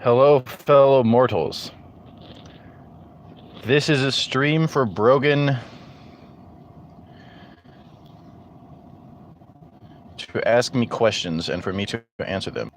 Hello, fellow mortals. This is a stream for Brogan to ask me questions and for me to answer them.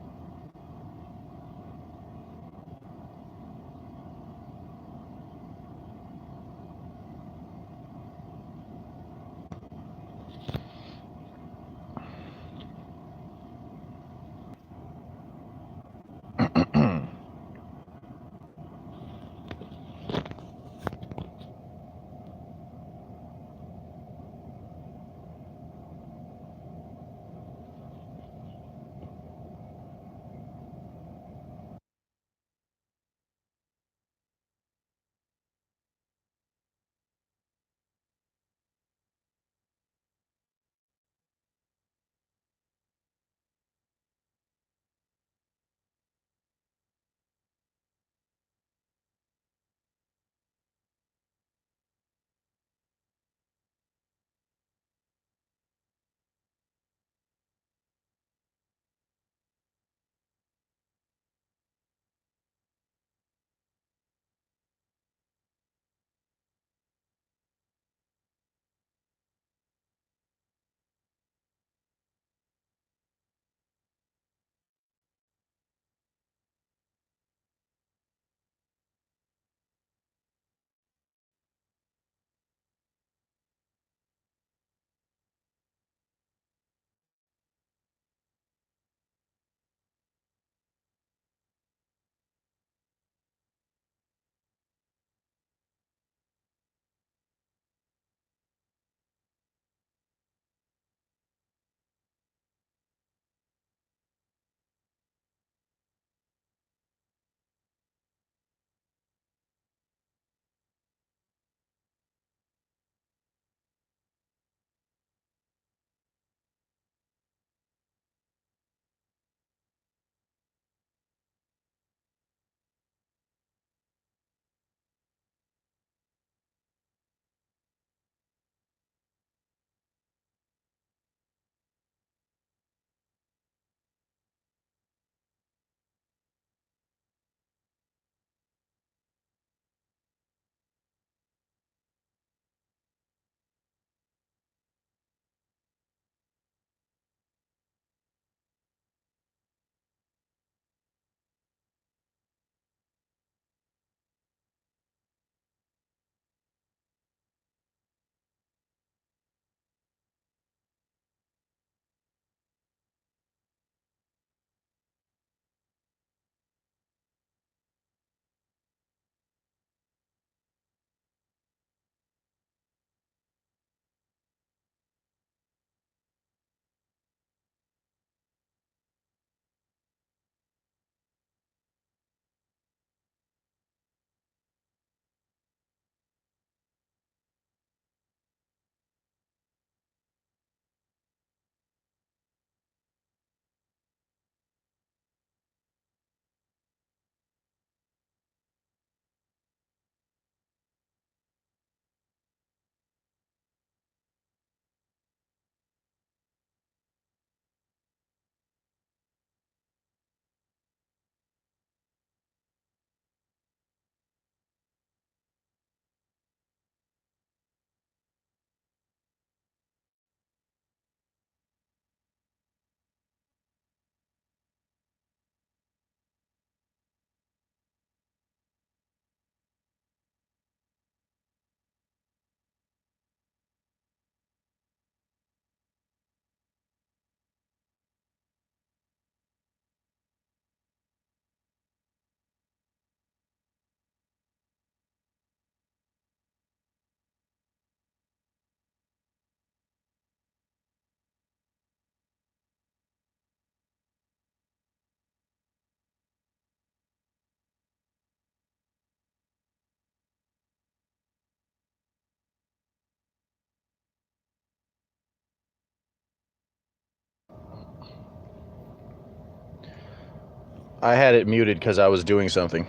I had it muted because I was doing something.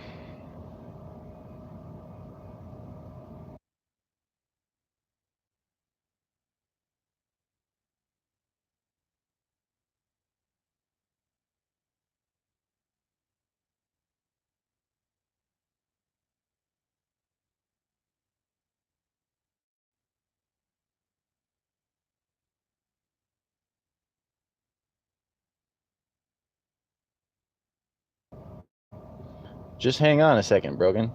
Just hang on a second, Brogan.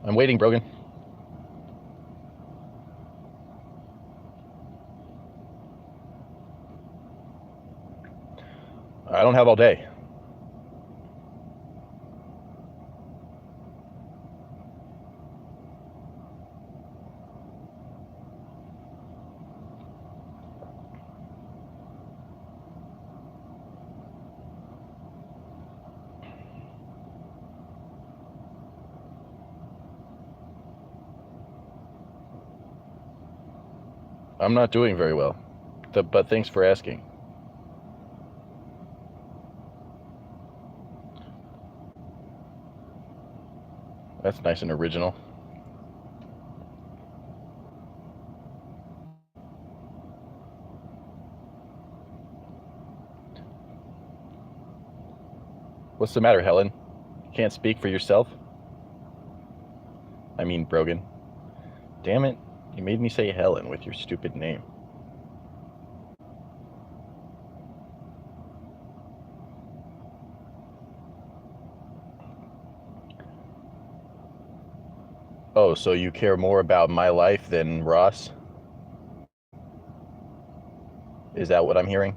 I'm waiting, Brogan. I don't have all day. I'm not doing very well, but thanks for asking. That's nice and original. What's the matter, Helen? Can't speak for yourself? I mean, Brogan. Damn it, you made me say Helen with your stupid name. Oh, so you care more about my life than Ross? Is that what I'm hearing?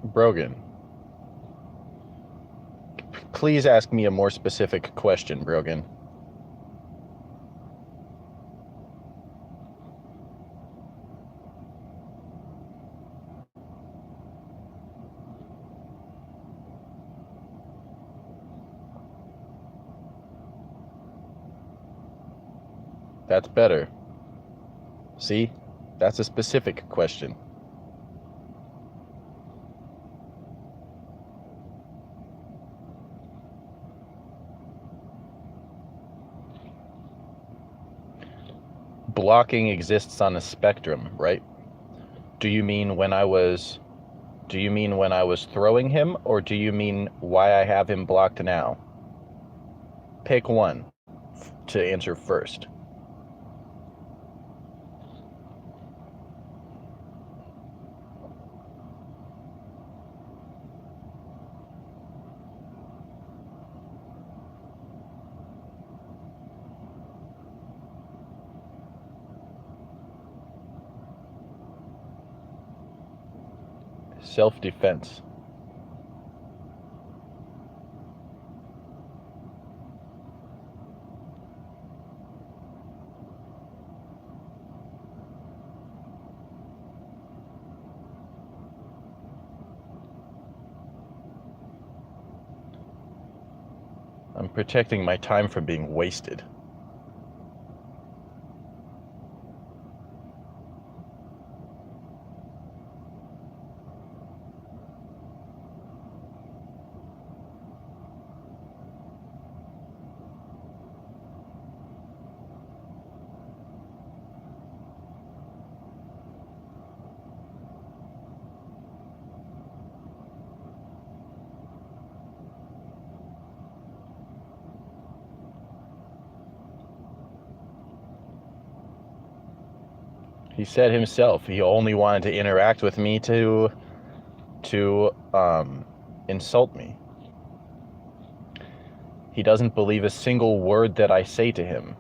Brogan, please ask me a more specific question, Brogan. That's better. See? That's a specific question. Blocking exists on a spectrum, right? Do you mean when I was throwing him, or do you mean why I have him blocked now? Pick one. to answer first. Self-defense. I'm protecting my time from being wasted. He said himself he only wanted to interact with me to insult me. He doesn't believe a single word that I say to him.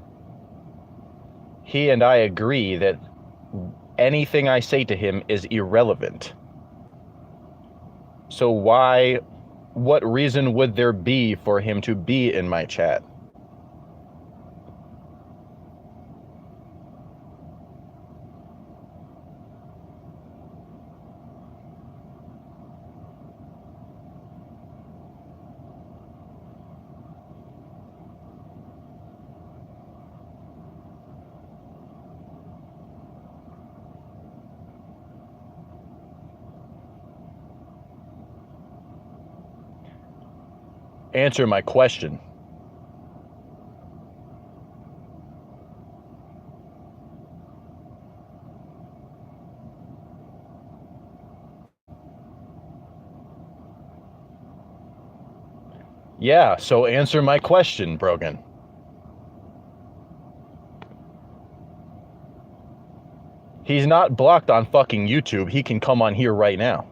He and I agree that anything I say to him is irrelevant. So what reason would there be for him to be in my chat? Answer my question. Yeah, so answer my question, Brogan. He's not blocked on fucking YouTube. He can come on here right now.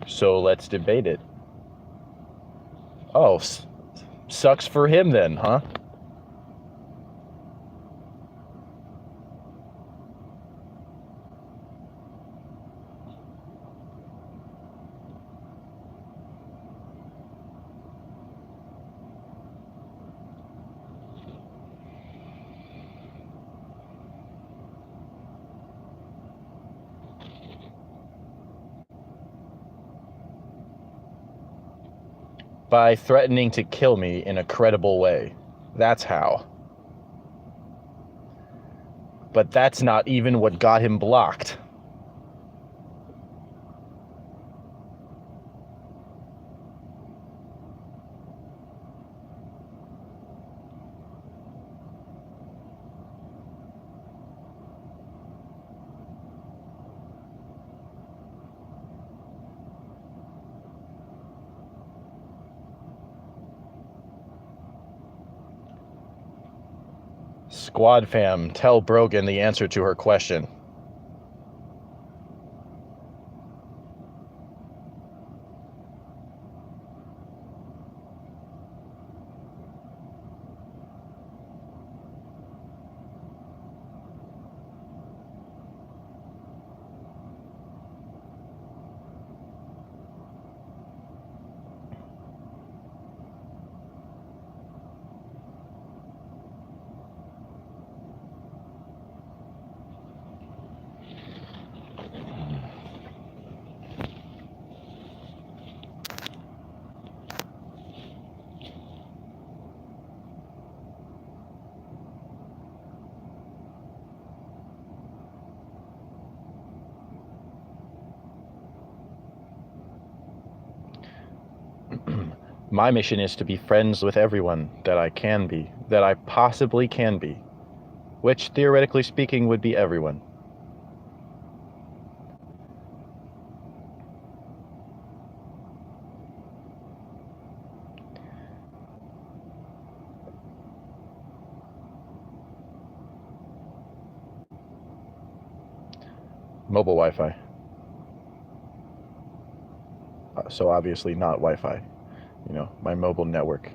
So let's debate it. Oh, sucks for him then, huh? By threatening to kill me in a credible way. That's how. But that's not even what got him blocked. Squad fam, tell Brogan the answer to her question. My mission is to be friends with everyone that I can be, that I possibly can be, which theoretically speaking would be everyone. Mobile Wi-Fi. So obviously not Wi-Fi. You know, my mobile network.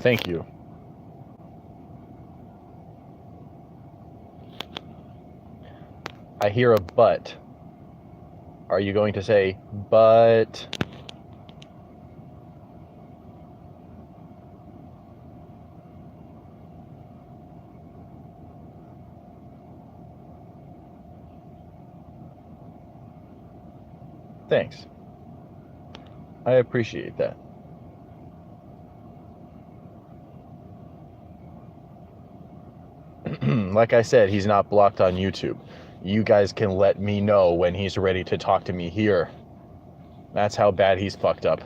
Thank you. I hear a but. Are you going to say, but... Thanks. I appreciate that. Like I said, he's not blocked on YouTube. You guys can let me know when he's ready to talk to me here. That's how bad he's fucked up.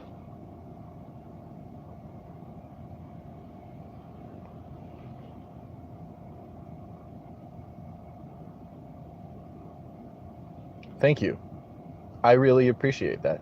Thank you. I really appreciate that.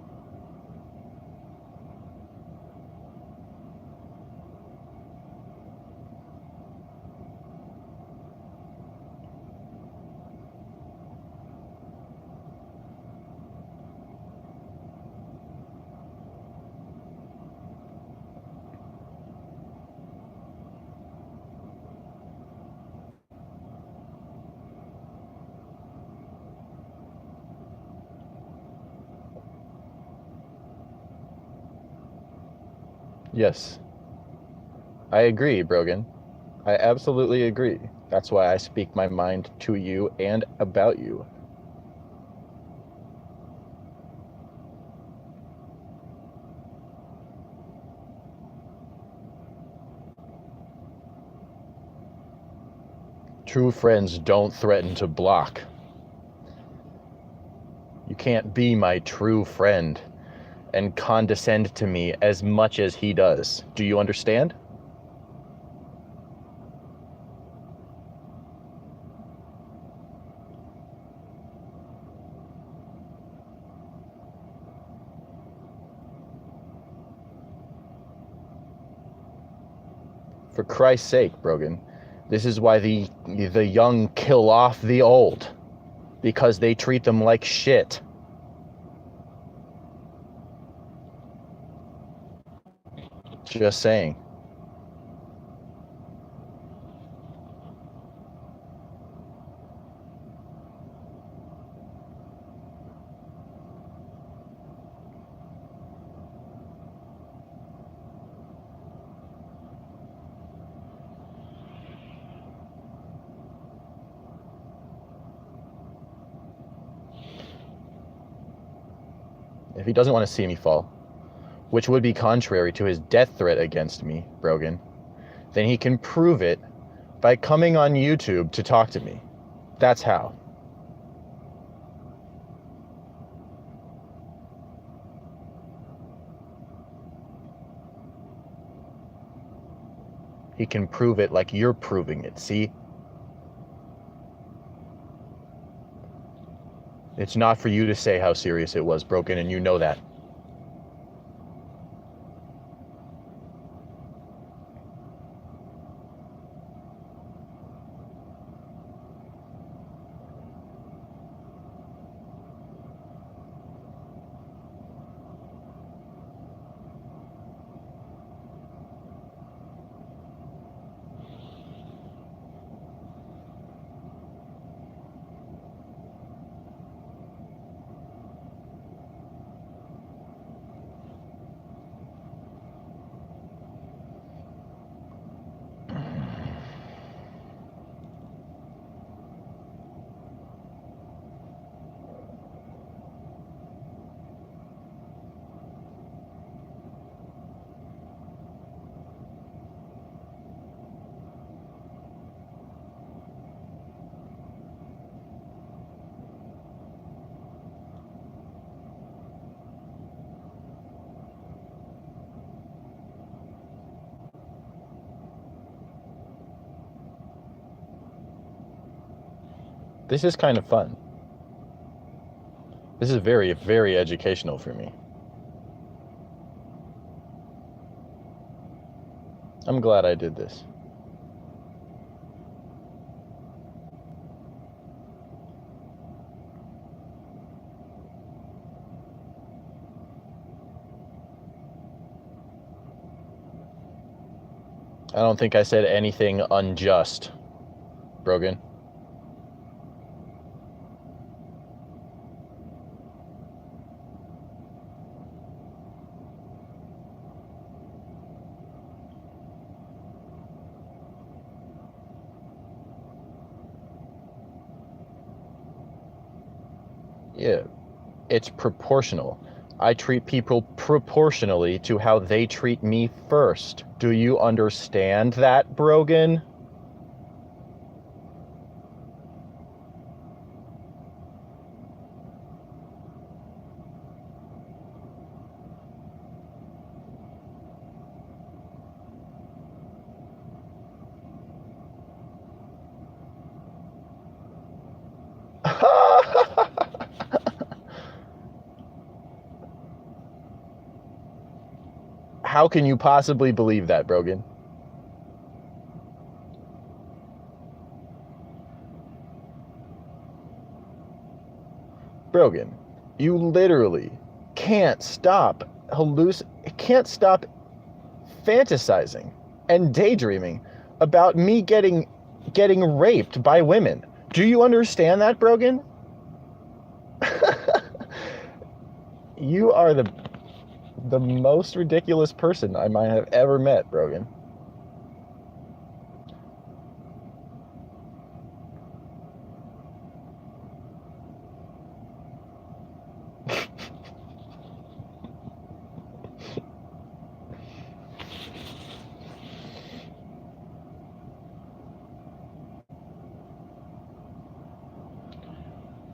Yes. I agree, Brogan. I absolutely agree. That's why I speak my mind to you and about you. True friends don't threaten to block. You can't be my true friend and condescend to me as much as he does. Do you understand? For Christ's sake, Brogan, this is why the young kill off the old. Because they treat them like shit. Just saying. If he doesn't want to see me fall, which would be contrary to his death threat against me, Brogan, then he can prove it by coming on YouTube to talk to me. That's how. He can prove it like you're proving it, see? It's not for you to say how serious it was, Brogan, and you know that. This is kind of fun. This is very, very educational for me. I'm glad I did this. I don't think I said anything unjust, Brogan. Yeah, it's proportional. I treat people proportionally to how they treat me first. Do you understand that, Brogan? How can you possibly believe that, Brogan? Brogan, you literally can't stop can't stop fantasizing and daydreaming about me getting raped by women. Do you understand that, Brogan? You are the most ridiculous person I might have ever met, Brogan.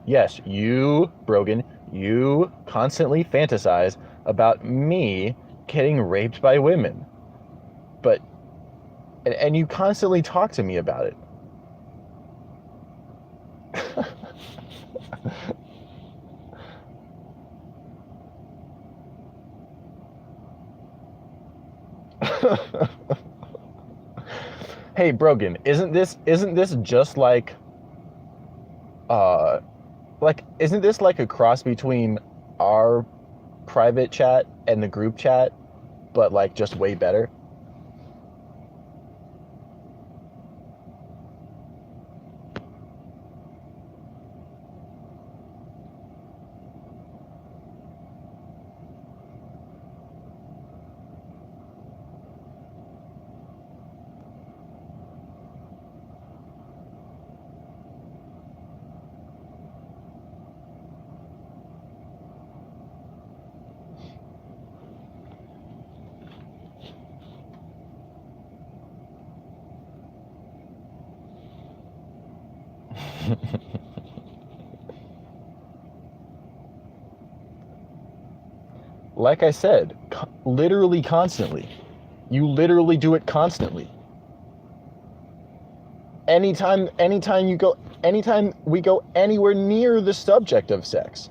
Yes, you, Brogan, you constantly fantasize about me getting raped by women. But, and you constantly talk to me about it. Hey, Brogan, isn't this just isn't this like a cross between our private chat and the group chat, but like just way better? Like I said, literally constantly. You literally do it constantly. Anytime we go anywhere near the subject of sex,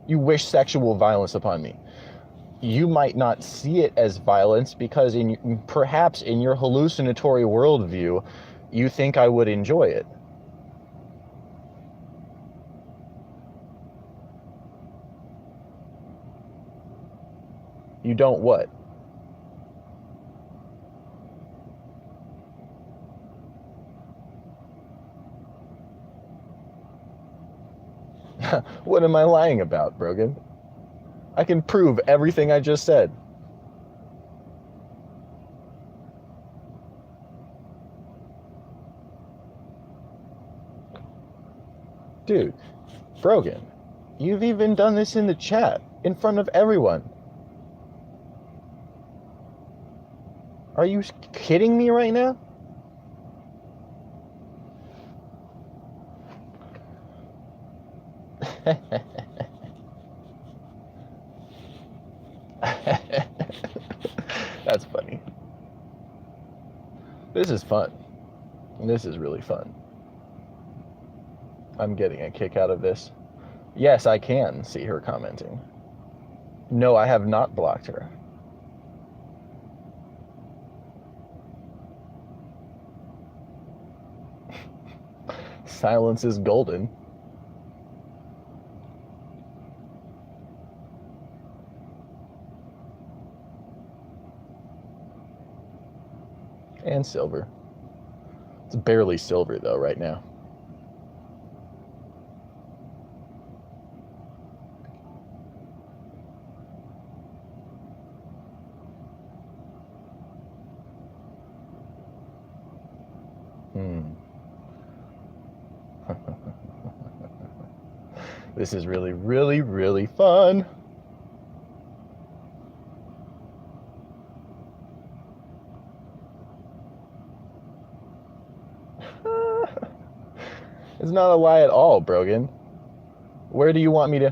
you wish sexual violence upon me. You might not see it as violence because perhaps in your hallucinatory worldview, you think I would enjoy it. You don't what? What am I lying about, Brogan? I can prove everything I just said. Dude, Brogan, you've even done this in the chat, in front of everyone. Are you kidding me right now? That's funny. This is fun. This is really fun. I'm getting a kick out of this. Yes, I can see her commenting. No, I have not blocked her. Silence is golden. And silver. It's barely silver though right now. This is really, really, really fun. It's not a lie at all, Brogan. Where do you want me to...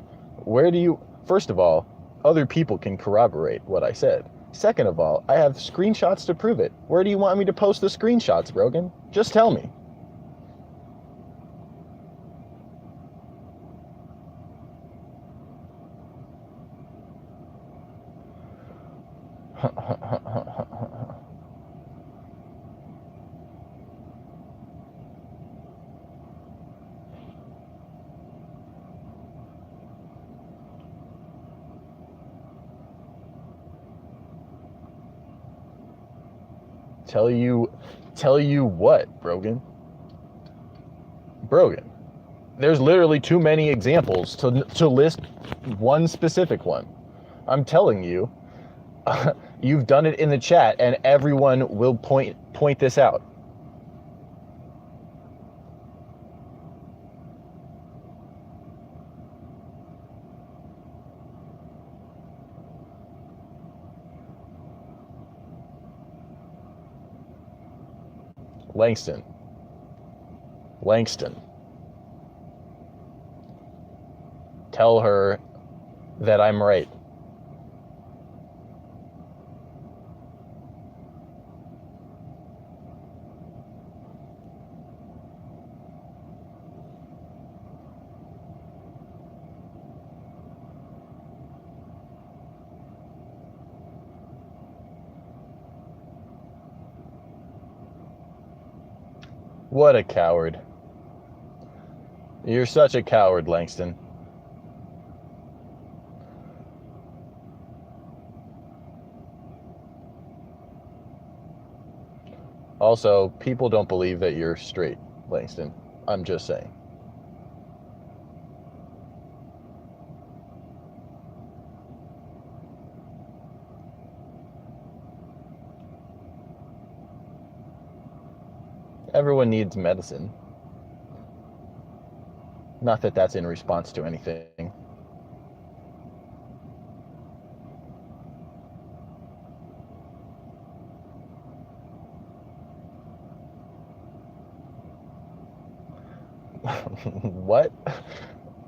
First of all, other people can corroborate what I said. Second of all, I have screenshots to prove it. Where do you want me to post the screenshots, Brogan? Just tell me. Tell you what, Brogan? Brogan, there's literally too many examples to list one specific one. I'm telling you, you've done it in the chat, and everyone will point this out. Langston. Tell her that I'm right. What a coward. You're such a coward, Langston. Also, people don't believe that you're straight, Langston. I'm just saying. Everyone needs medicine. Not that that's in response to anything. What?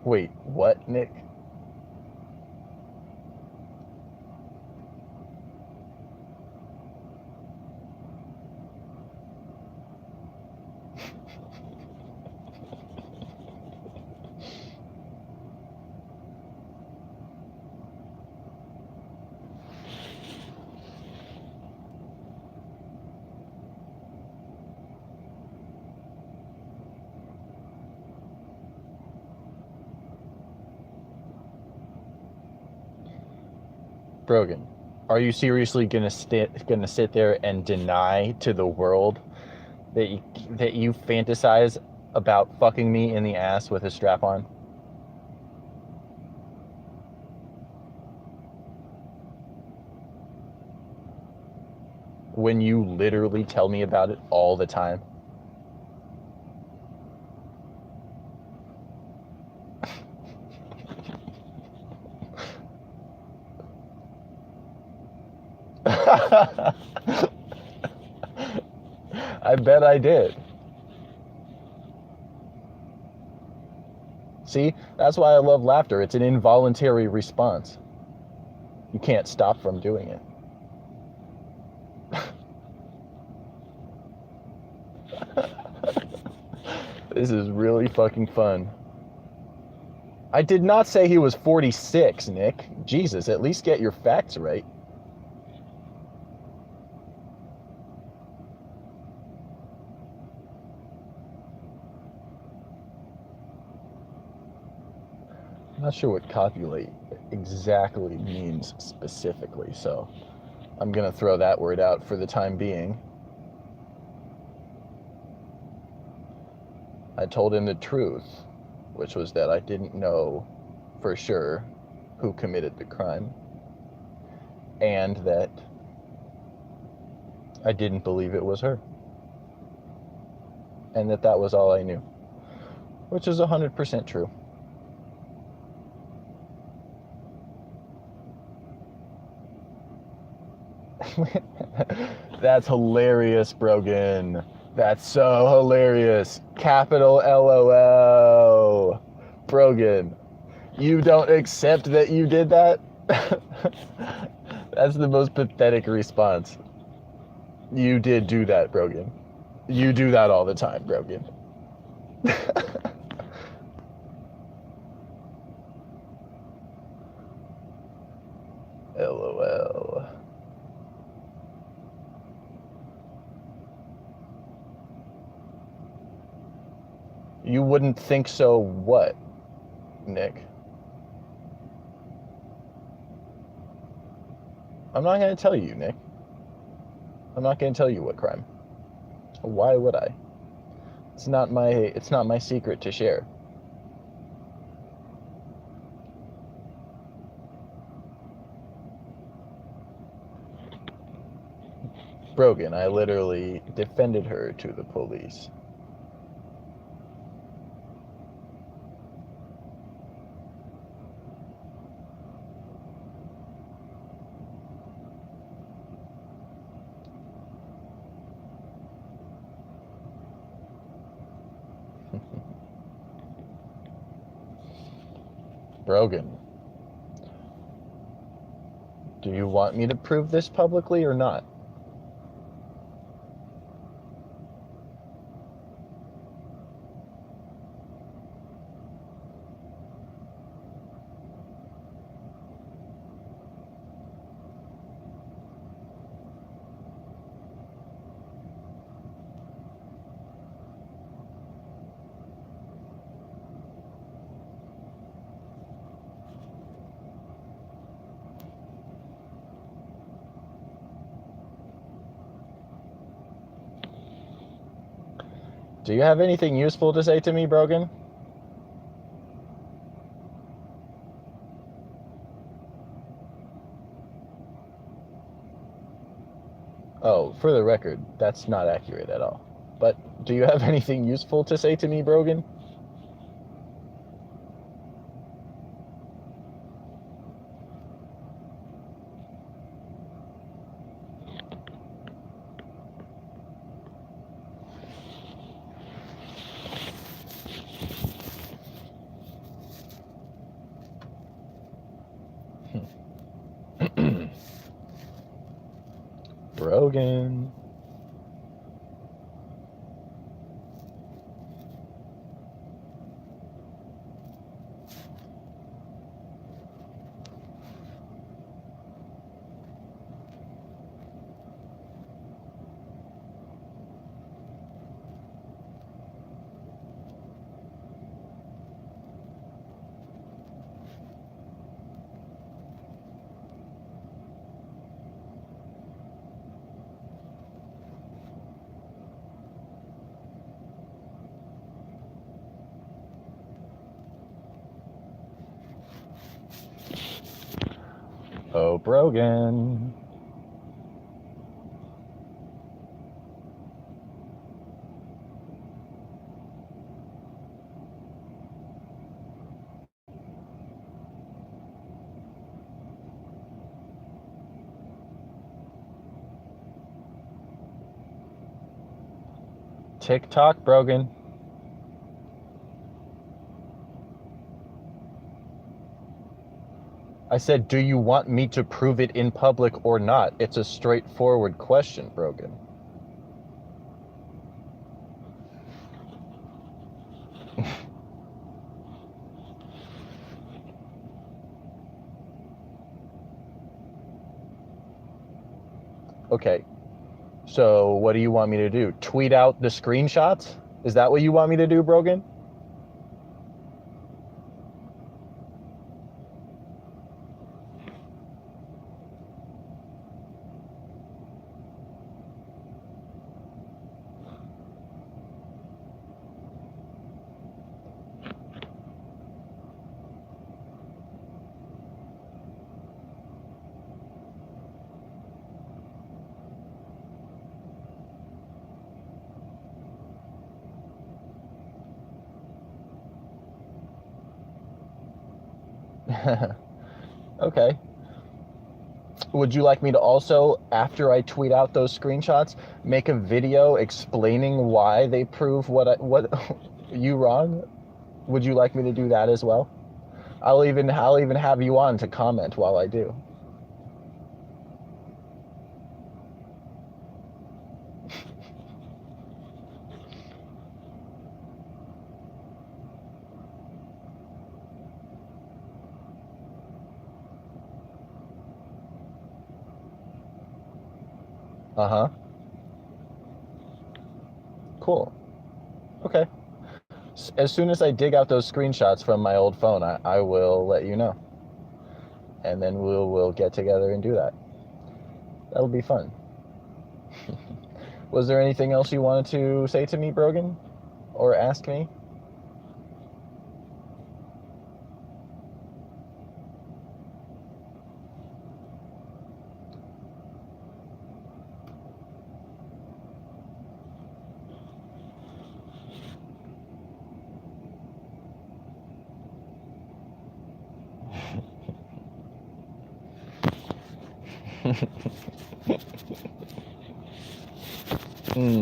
Wait, what, Nick? Brogan, are you seriously gonna sit there and deny to the world that you fantasize about fucking me in the ass with a strap on? When you literally tell me about it all the time? I bet I did. See, that's why I love laughter. It's an involuntary response. You can't stop from doing it. This is really fucking fun. I did not say he was 46, Nick. Jesus, at least get your facts right. I'm not sure what copulate exactly means specifically, so I'm gonna throw that word out for the time being. I told him the truth, which was that I didn't know for sure who committed the crime, and that I didn't believe it was her, and that that was all I knew, which is 100% true. That's hilarious, Brogan. That's so hilarious. Capital LOL. Brogan, you don't accept that you did that? That's the most pathetic response. You did do that, Brogan. You do that all the time, Brogan. LOL. You wouldn't think so what, Nick? I'm not going to tell you, Nick. I'm not going to tell you what crime. Why would I? It's not my secret to share. Brogan, I literally defended her to the police. Brogan, do you want me to prove this publicly or not? Do you have anything useful to say to me, Brogan? Oh, for the record, that's not accurate at all. But do you have anything useful to say to me, Brogan? Brogan. Oh, Brogan. TikTok, Brogan. I said, do you want me to prove it in public or not? It's a straightforward question, Brogan. Okay, so what do you want me to do? Tweet out the screenshots? Is that what you want me to do, Brogan? Okay. Would you like me to also, after I tweet out those screenshots, make a video explaining why they prove what you wrong? Would you like me to do that as well? I'll even have you on to comment while I do. Uh-huh. Cool. Okay. As soon as I dig out those screenshots from my old phone, I will let you know. And then we'll get together and do that. That'll be fun. Was there anything else you wanted to say to me, Brogan? Or ask me?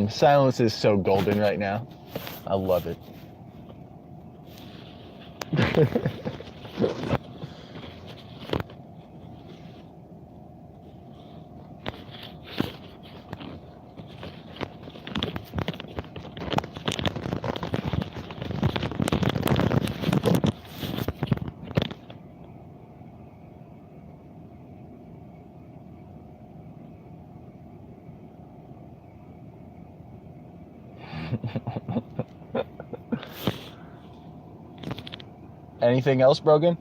Silence is so golden right now. I love it. Anything else, Brogan?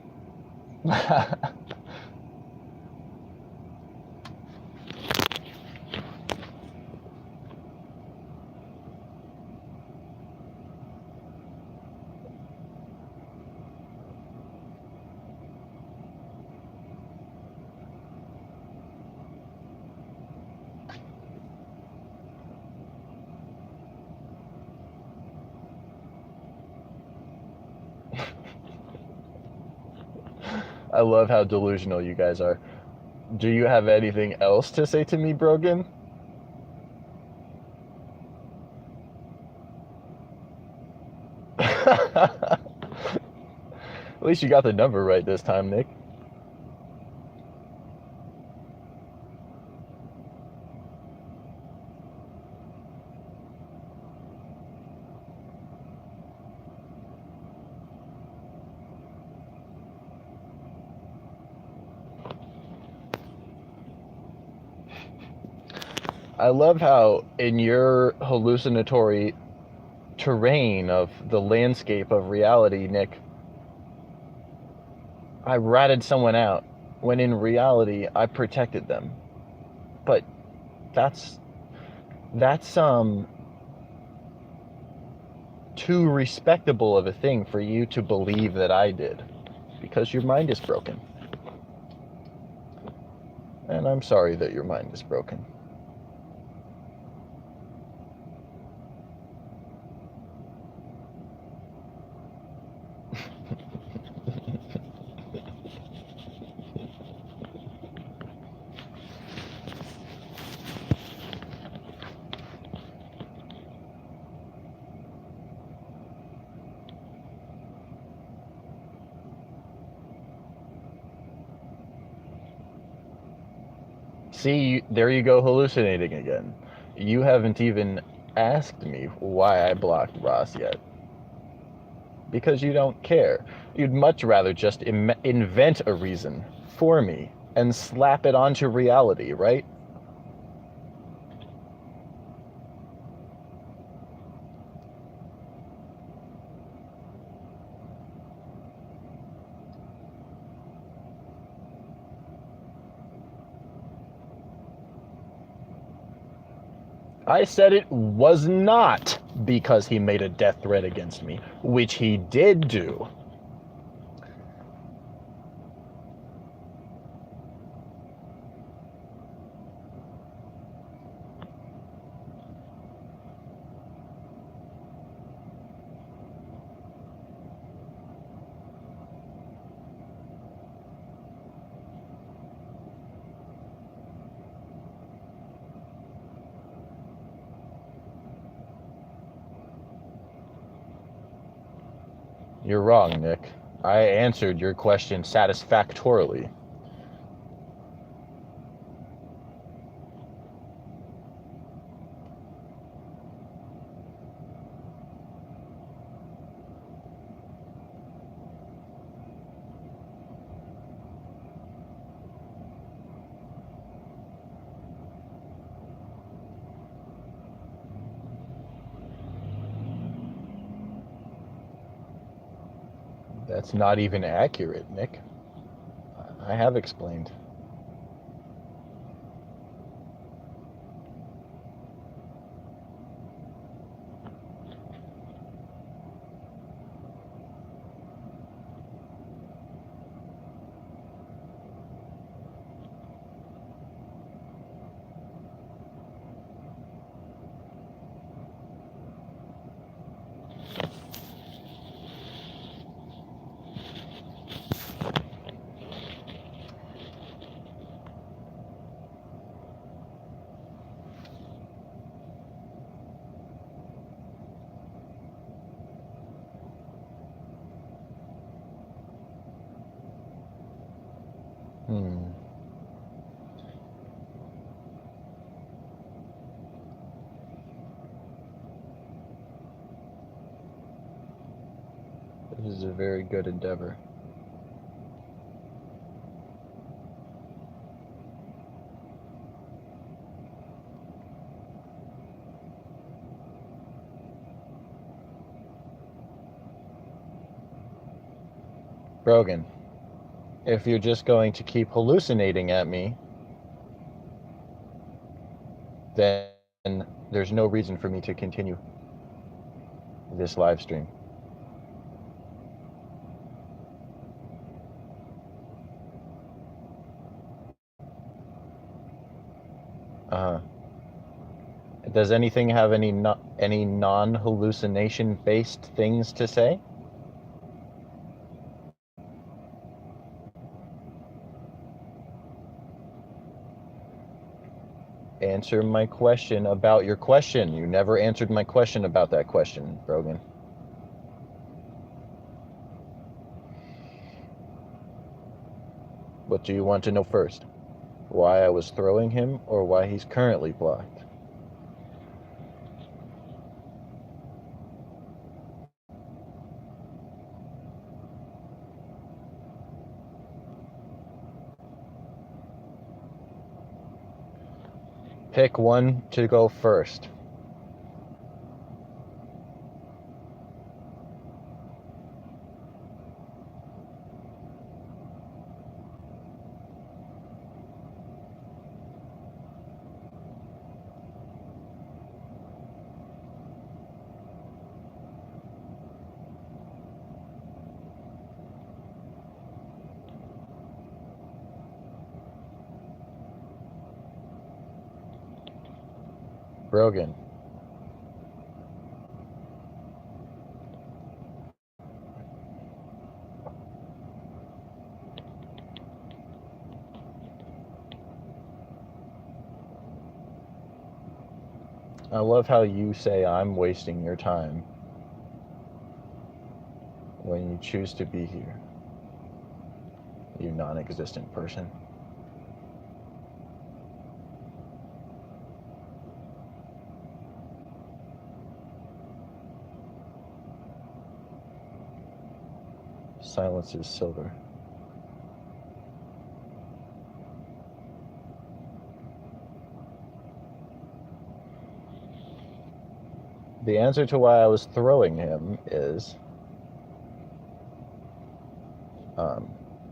I love how delusional you guys are. Do you have anything else to say to me, Brogan? At least you got the number right this time, Nick. I love how in your hallucinatory terrain of the landscape of reality, Nick, I ratted someone out when in reality I protected them. But that's too respectable of a thing for you to believe that I did, because your mind is broken. And I'm sorry that your mind is broken. See, there you go, hallucinating again. You haven't even asked me why I blocked Ross yet. Because you don't care. You'd much rather just invent a reason for me and slap it onto reality, right? I said it was not because he made a death threat against me, which he did do. You're wrong, Nick. I answered your question satisfactorily. That's not even accurate, Nick. I have explained. This is a very good endeavor. Brogan, if you're just going to keep hallucinating at me, then there's no reason for me to continue this live stream. Does anything have any non-hallucination based things to say? Answer my question about your question. You never answered my question about that question, Brogan. What do you want to know first? Why I was throwing him, or why he's currently blocked? Pick one to go first. Brogan. I love how you say I'm wasting your time when you choose to be here, you non-existent person. Silence is silver. The answer to why I was throwing him is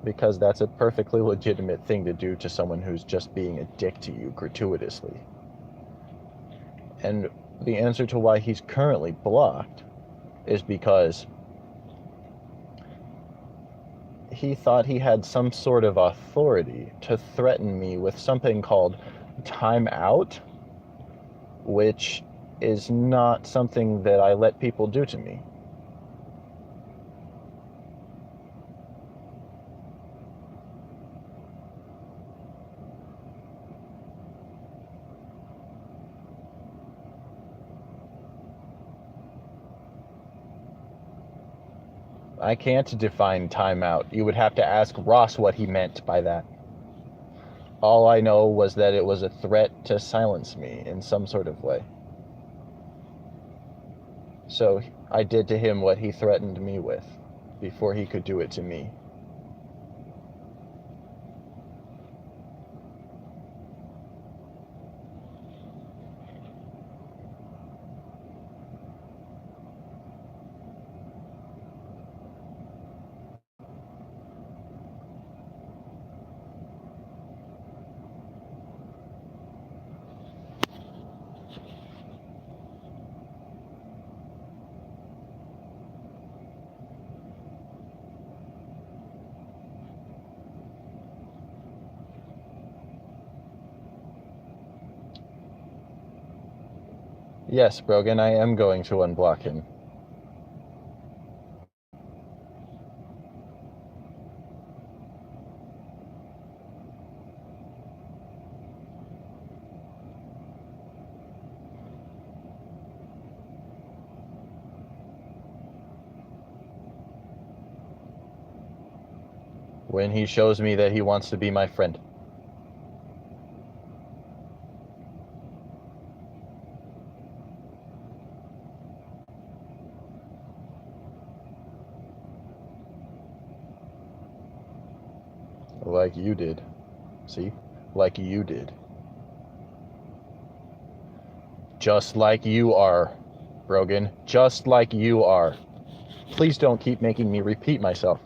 because that's a perfectly legitimate thing to do to someone who's just being a dick to you gratuitously. And the answer to why he's currently blocked is because he thought he had some sort of authority to threaten me with something called time out, which is not something that I let people do to me. I can't define timeout. You would have to ask Ross what he meant by that. All I know was that it was a threat to silence me in some sort of way. So I did to him what he threatened me with before he could do it to me. Yes, Brogan, I am going to unblock him. When he shows me that he wants to be my friend. Like you did. See? Like you did. Just like you are, Brogan. Just like you are. Please don't keep making me repeat myself.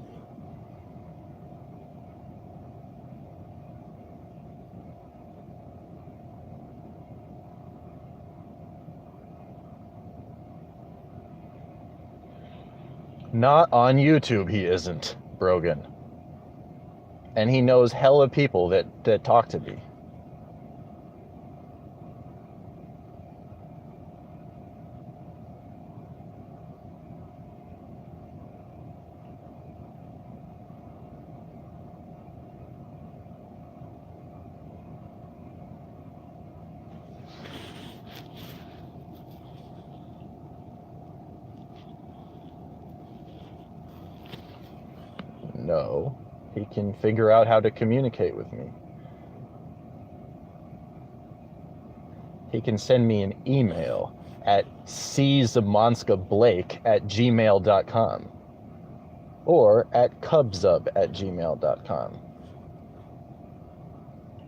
Not on YouTube, he isn't, Brogan. And he knows hella people that talk to me. No, he can figure out how to communicate with me. He can send me an email at czamonskablake@gmail.com or at cubzub@gmail.com.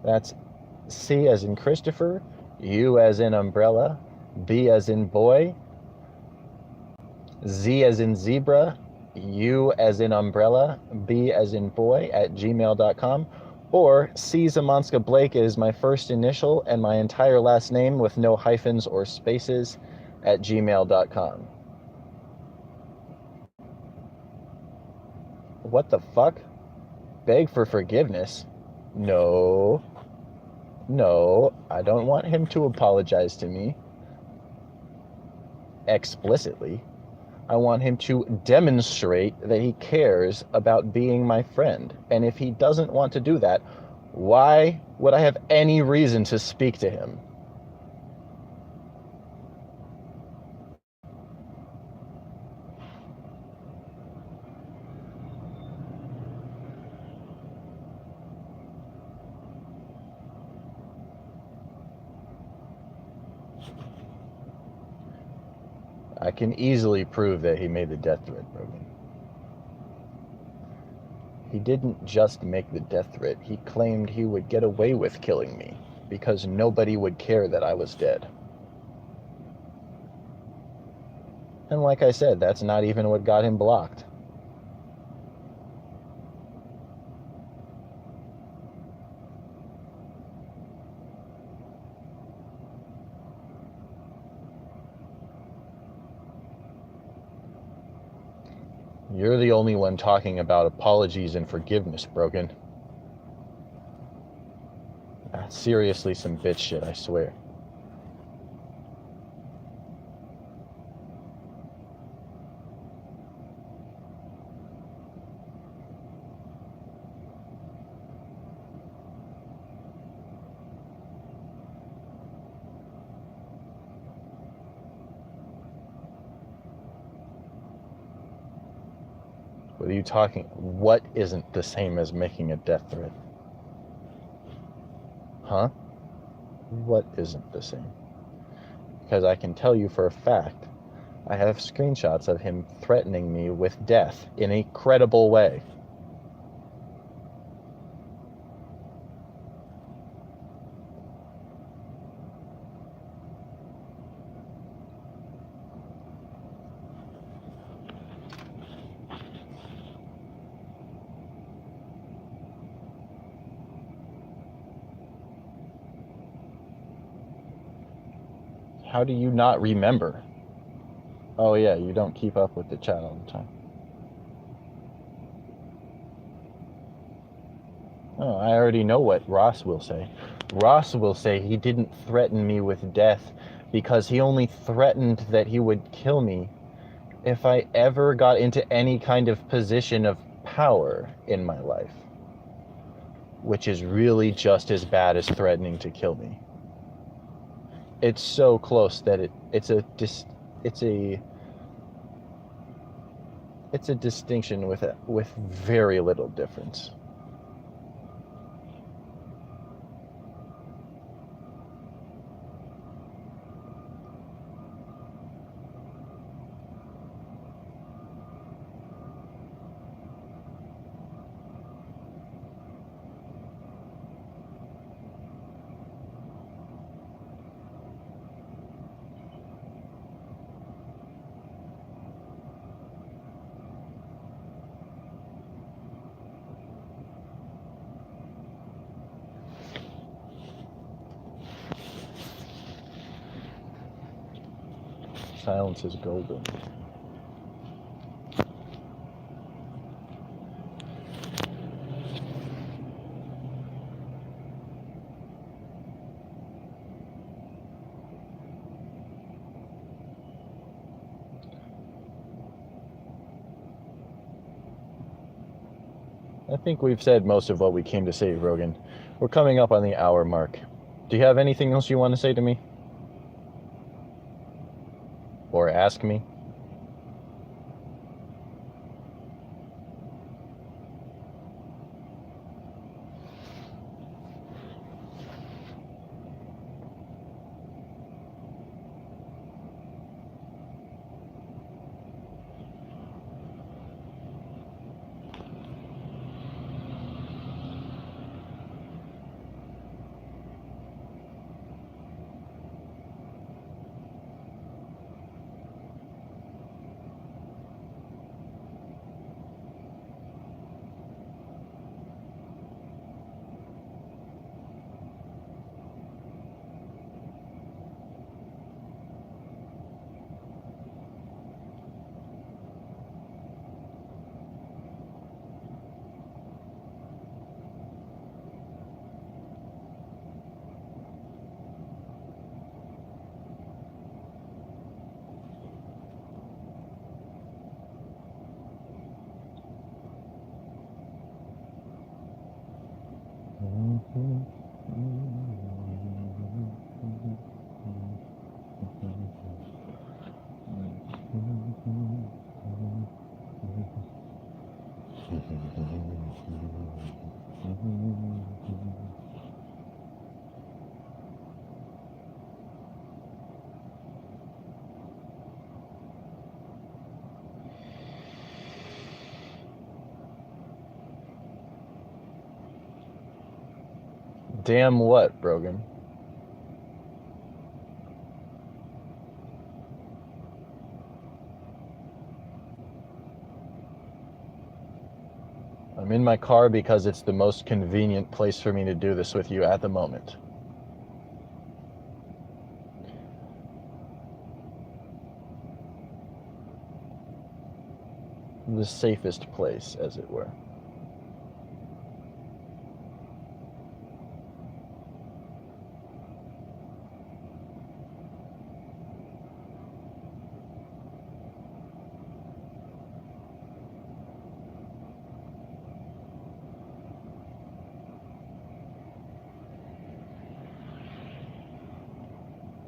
That's C as in Christopher, U as in umbrella, B as in boy, Z as in zebra, U as in umbrella, B as in boy @gmail.com, or C Zamonska Blake is my first initial and my entire last name with no hyphens or spaces @gmail.com. What the fuck? Beg for forgiveness? No. No, I don't want him to apologize to me explicitly. I want him to demonstrate that he cares about being my friend. And if he doesn't want to do that, why would I have any reason to speak to him? I can easily prove that he made the death threat, Brogan. He didn't just make the death threat, he claimed he would get away with killing me because nobody would care that I was dead. And like I said, that's not even what got him blocked. You're the only one talking about apologies and forgiveness, Brogan. That's seriously some bitch shit, I swear. What are you talking? What isn't the same as making a death threat? Huh? What isn't the same? Because I can tell you for a fact, I have screenshots of him threatening me with death in a credible way. How do you not remember? Oh yeah, you don't keep up with the chat all the time. Oh, I already know what Ross will say. Ross will say he didn't threaten me with death because he only threatened that he would kill me if I ever got into any kind of position of power in my life, which is really just as bad as threatening to kill me. It's so close that it's a distinction with very little difference. Silence is golden. I think we've said most of what we came to say, Rogan. We're coming up on the hour mark. Do you have anything else you want to say to me? Or ask me? Damn what, Brogan? I'm in my car because it's the most convenient place for me to do this with you at the moment. the safest place, as it were.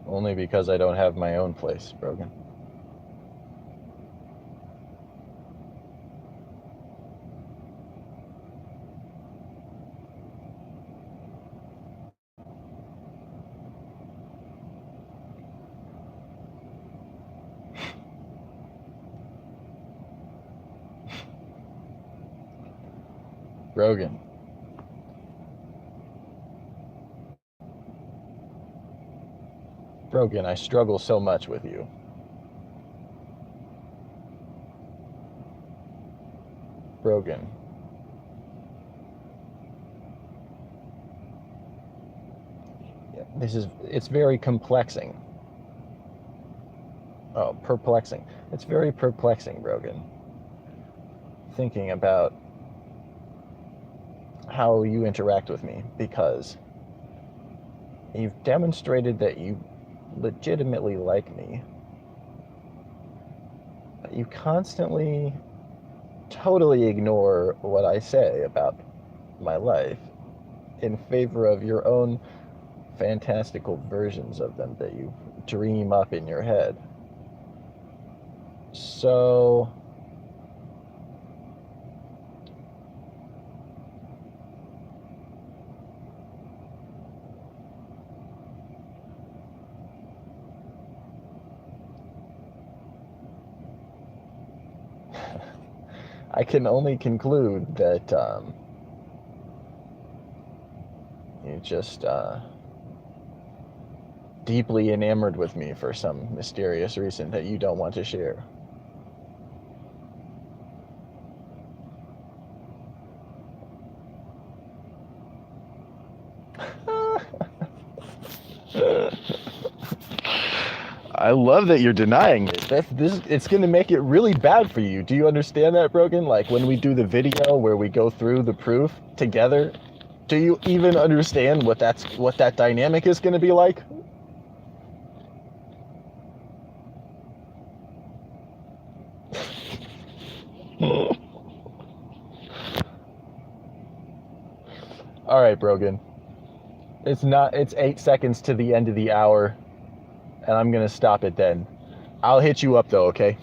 Only because I don't have my own place, Brogan. Brogan. Brogan, I struggle so much with you. Brogan. It's very complexing. Oh, perplexing. It's very perplexing, Brogan. Thinking about how you interact with me, because you've demonstrated that you legitimately like me. You constantly, totally ignore what I say about my life in favor of your own fantastical versions of them that you dream up in your head. So I can only conclude that you just deeply enamored with me for some mysterious reason that you don't want to share. I love that you're denying it. It's going to make it really bad for you. Do you understand that, Brogan? Like when we do the video where we go through the proof together, do you even understand what that dynamic is going to be like? All right, Brogan. It's 8 seconds to the end of the hour, and I'm going to stop it then. I'll hit you up though, okay?